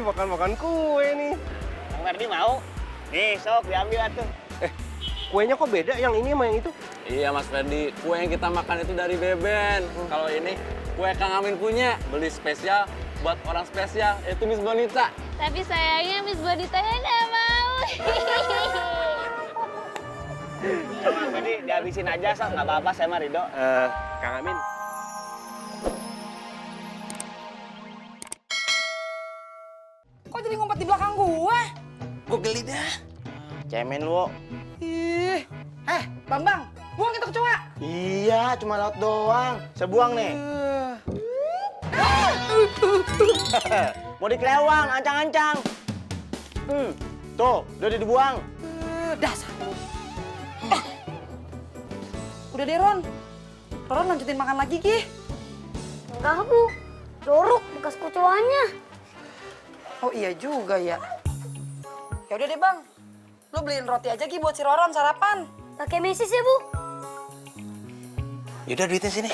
makan-makan kue nih. Kang Merdi mau? Nih, sok diambil atuh. Kuenya kok beda yang ini sama yang itu? Iya Mas Ferdi, kue yang kita makan itu dari Beben. Kalau ini kue Kang Amin punya, beli spesial buat orang spesial, yaitu Miss Bonita. Tapi sayangnya Miss Bonitanya nggak mau. Coba Merdi dihabisin aja, sok. Nggak apa-apa, saya mah Ridho. Kang Amin. Kok jadi ngumpet di belakang gua? Gue geli dah. Cemen lu. Ih, Bambang, buang itu kecoa. Iya, cuma laut doang. Saya buang nih. Mau dikelewang, ancang-ancang. Tuh, udah dibuang. Dasar lu. Udah deh, Ron. Ron lanjutin makan lagi, Ki. Enggak, Bu. Jorok bekas kecoanya. Oh iya juga ya. Ya udah deh, Bang. Lu beliin roti aja, Ki, buat si Roron sarapan. Pakai mesis ya, Bu? Yaudah duitnya sini.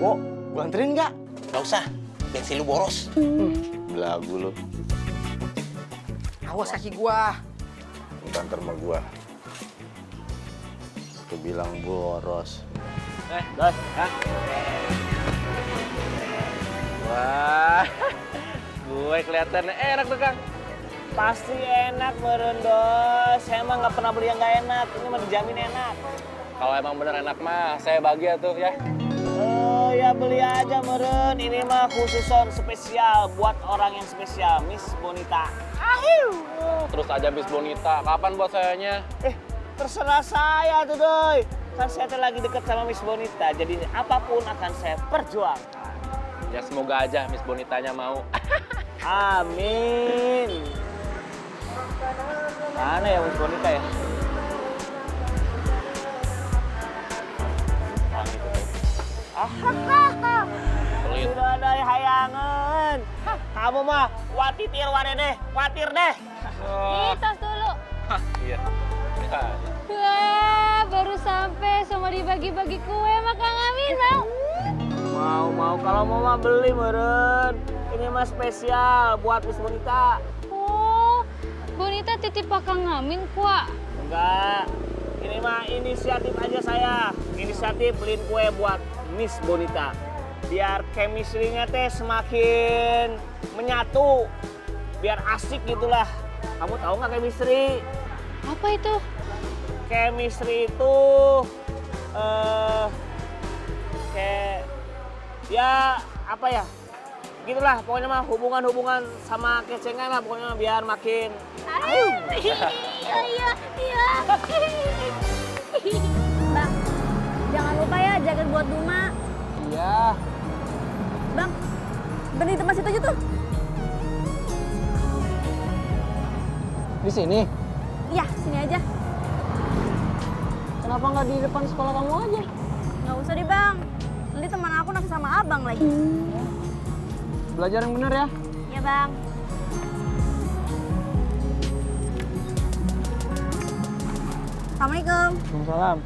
Wo, gua anterin nggak? Gak usah, bensin lu boros. Belagu lu. Awas kaki gua. Antar sama gua. Tuh bilang boros. Dos, ha? Wah, gue kelihatannya enak tuh Kang. Pasti enak, meren dos. Saya emang nggak pernah beli yang nggak enak. Ini mah dijamin enak. Kalau emang bener enak mah, saya bagi ya tuh ya. Oh ya beli aja meren. Ini mah khususon spesial buat orang yang spesial, Miss Bonita. Terus aja Miss Bonita, kapan buat sayanya? Terserah saya tuh doi. Kan saya tuh lagi deket sama Miss Bonita. Jadi apapun akan saya perjuangkan. Ya semoga aja Miss Bonitanya mau. Amin. Mana ya Miss Bonita ya? Pelit. Sudah ada hayangan. Kamu mah watitir waredeh, watir deh. Nih, tos dulu. Iya. Ya. Wah, baru sampai sama dibagi-bagi kue sama Kang Amin, mau? Mau. Kalau mau mah beli meren. Ini mah spesial buat Miss Bonita. Oh, Bonita titip Pak Kang Amin, kuah. Enggak. Ini mah inisiatif aja saya. Inisiatif beliin kue buat Miss Bonita. Biar chemistry-nya teh semakin menyatu. Biar asik gitulah. Kamu tahu nggak chemistry? Apa itu? Chemistry itu kayak ya apa ya? Gitulah pokoknya mah hubungan-hubungan sama kecengan lah pokoknya biar makin Iya. Bang, jangan lupa ya jaket buat Duma. Iya. Bang, benih tempat situ aja tuh. Di sini? Iya, sini aja. Kenapa nggak di depan sekolah kamu aja? Nggak usah deh, Bang. Nanti teman aku naksir sama abang lagi. Belajar yang benar ya. Iya, Bang. Assalamualaikum. Waalaikumsalam.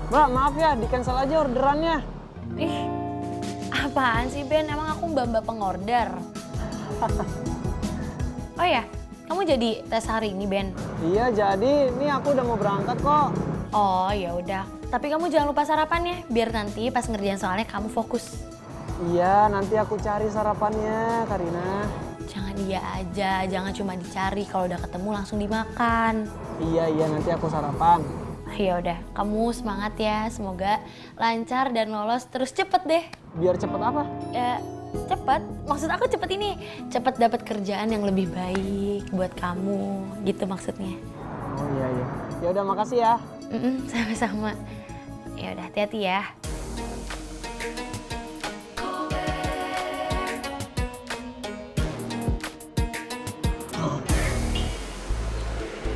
Mbak, maaf ya, di-cancel aja orderannya. Ih, apaan sih Ben? Emang aku mbak-mbak pengorder. Oh ya, kamu jadi tes hari ini Ben? Iya, jadi ini aku udah mau berangkat kok. Oh ya udah. Tapi kamu jangan lupa sarapannya, biar nanti pas ngerjain soalnya kamu fokus. Iya, nanti aku cari sarapannya, Karina. Jangan dia aja, jangan cuma dicari. Kalau udah ketemu langsung dimakan. Iya, nanti aku sarapan. Ya udah, kamu semangat ya. Semoga lancar dan lolos terus cepet deh. Biar cepet apa? Ya cepet. Maksud aku cepet ini, cepet dapat kerjaan yang lebih baik buat kamu. Gitu maksudnya. Oh iya. Ya udah, makasih ya. Sama-sama. Ya udah, hati-hati ya.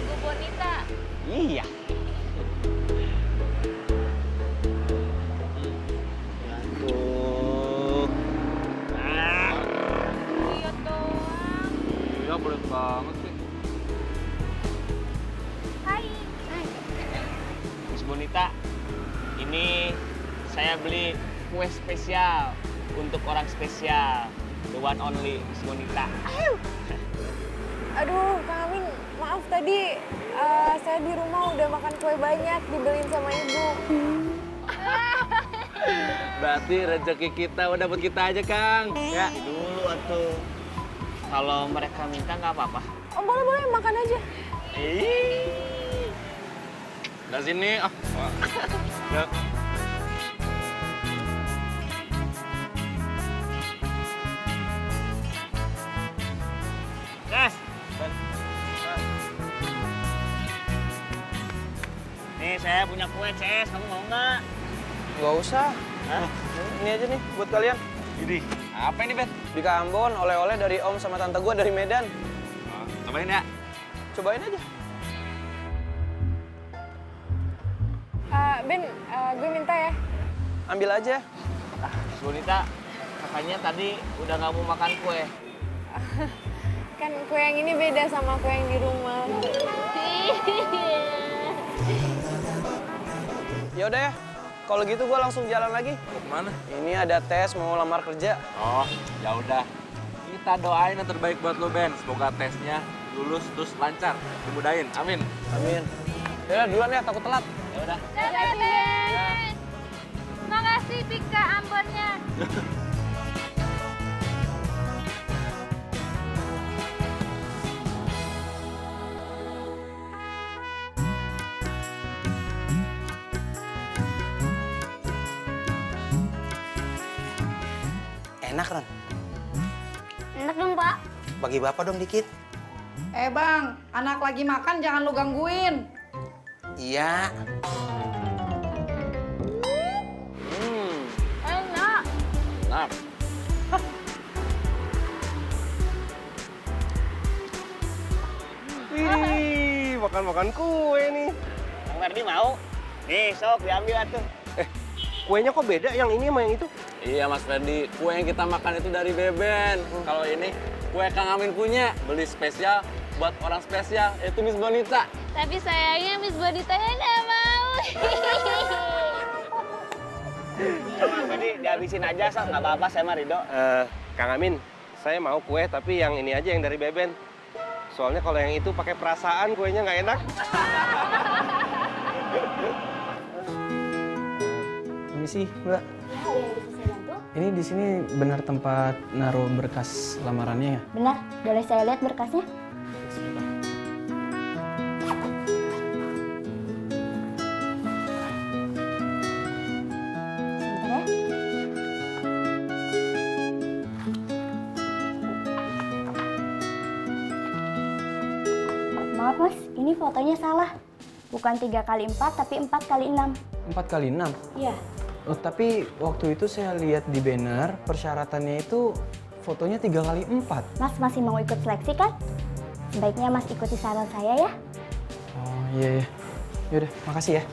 Bu Bonita. iya. Tuh. Nah. Lihat doang. Iya, boleh banget sih. Hai. Bonita, ini saya beli kue spesial untuk orang spesial, the one only Miss Bonita. Aduh, Kang Amin, maaf tadi saya di rumah udah makan kue banyak dibeliin sama ibu. Berarti rezeki kita udah buat kita aja, Kang. Ya, dulu atuh. Kalau mereka minta nggak apa-apa. Oh boleh, makan aja. Dari sini. Ya. Ces. Nih saya punya kue, Ces. Kamu mau nggak? Nggak usah. Hah? Ini aja nih buat kalian. Ini. Apa ini, Bet? Di Ambon, oleh-oleh dari Om sama Tante gue dari Medan. Cobain ya. Cobain aja. Ben, gue minta ya. Ambil aja. Miss Bonita, katanya tadi udah nggak mau makan kue. Kan kue yang ini beda sama kue yang di rumah. Ya udah ya. Kalau gitu gue langsung jalan lagi. Mau kemana? Ini ada tes mau lamar kerja. Oh, ya udah. Kita doain yang terbaik buat lo, Ben. Semoga tesnya lulus terus lancar. Dimudahin. Amin. Amin. Ya udah duluan ya, takut telat. Ya udah. Dadah, Ben. Makasih Pika Ambonnya. Enak, Ron. Enak dong, Pak. Bagi bapak dong dikit. Bang, anak lagi makan jangan lu gangguin. Iya. Enak. Nah, Wih, makan-makan kue nih. Kang Merdi mau? Nih, sok diambil atuh. Kuenya kok beda yang ini sama yang itu? iya Mas Ferdi. Kue yang kita makan itu dari Beben. Kalau ini kue Kang Amin punya. Beli spesial buat orang spesial, yaitu Miss Bonita. Tapi sayangnya Miss Bonitanya nggak mau. Kang Merdi dihabisin aja, sok. Nggak apa-apa, saya mah Ridho. Kang Amin, saya mau kue tapi yang ini aja yang dari Beben. Soalnya kalau yang itu pakai perasaan kuenya nggak enak. Permisi, Mbak. Ini di sini benar tempat naruh berkas lamarannya ya? Benar, boleh saya lihat berkasnya? Sebentar ya. Maaf Mas, ini fotonya salah. Bukan 3x4 tapi 4x6. 4x6? Iya. Oh, tapi waktu itu saya lihat di banner persyaratannya itu fotonya 3x4. Mas masih mau ikut seleksi kan? Sebaiknya Mas ikuti saran saya ya. Oh iya, iya. Yaudah, makasih ya.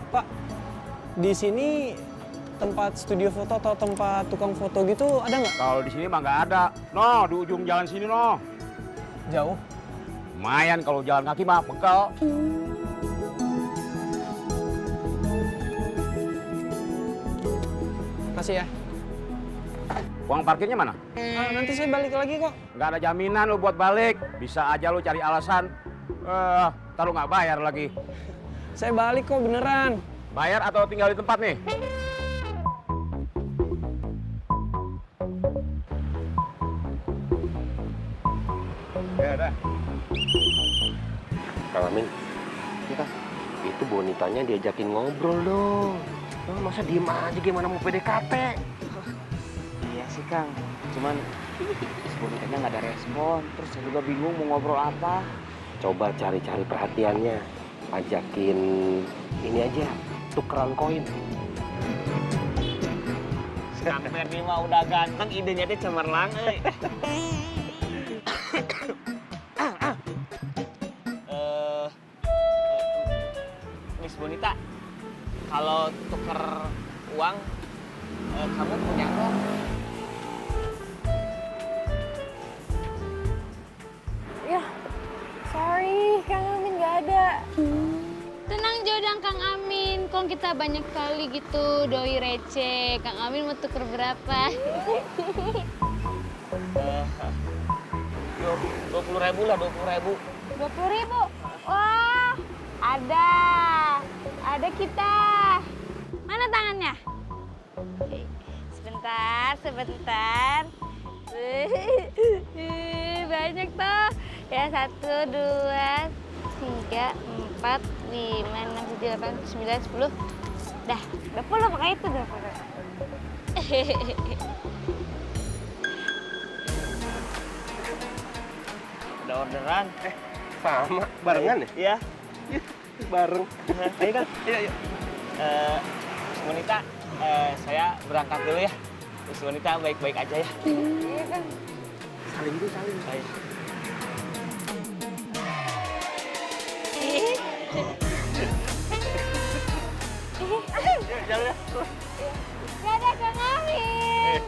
Pak, di sini tempat studio foto atau tempat tukang foto gitu ada nggak? Kalau di sini mah nggak ada. No, di ujung jalan sini no. Jauh? Lumayan kalau jalan kaki mah bekal. Makasih ya. Uang parkirnya mana? Nanti saya balik lagi kok. Nggak ada jaminan lu buat balik. Bisa aja lu cari alasan. Ntar lu nggak bayar lagi. Saya balik kok beneran. Bayar atau tinggal di tempat nih? Ya udah. Kang Amin, itu bonitanya diajakin ngobrol dong. Oh, masa diem aja gimana mau PDKT? Iya sih, Kang. Cuman Miss Bonitanya nggak ada respon. Terus saya juga bingung mau ngobrol apa. Coba cari-cari perhatiannya. Ajakin ini aja, tukeran koin. Kang Merdi mah udah ganteng, idenya teh cemerlang, euy. Miss Bonita, kalau tuker uang Kamu punya nggak? Ya, sorry, Kang Amin nggak ada. Tenang Jodang Kang Amin, kok kita banyak kali gitu doi receh. Kang Amin mau tuker berapa? 20.000 lah, 20.000. 20.000. Wah, ada kita. Mana tangannya? Sebentar. Banyak tuh. Ya 1, 2, 3, 4, 5, 6, 7, 8, 9, 10. Dah, 20 pakai itu 20. Ada orderan. Sama, barengan ya? Iya. Bareng. Ayo kan? Iya. Miss Bonita, saya berangkat dulu ya. Miss Bonita baik-baik aja ya. Iya kan? Saling. Ayo. Jalan ya. Dadah Kang Amin.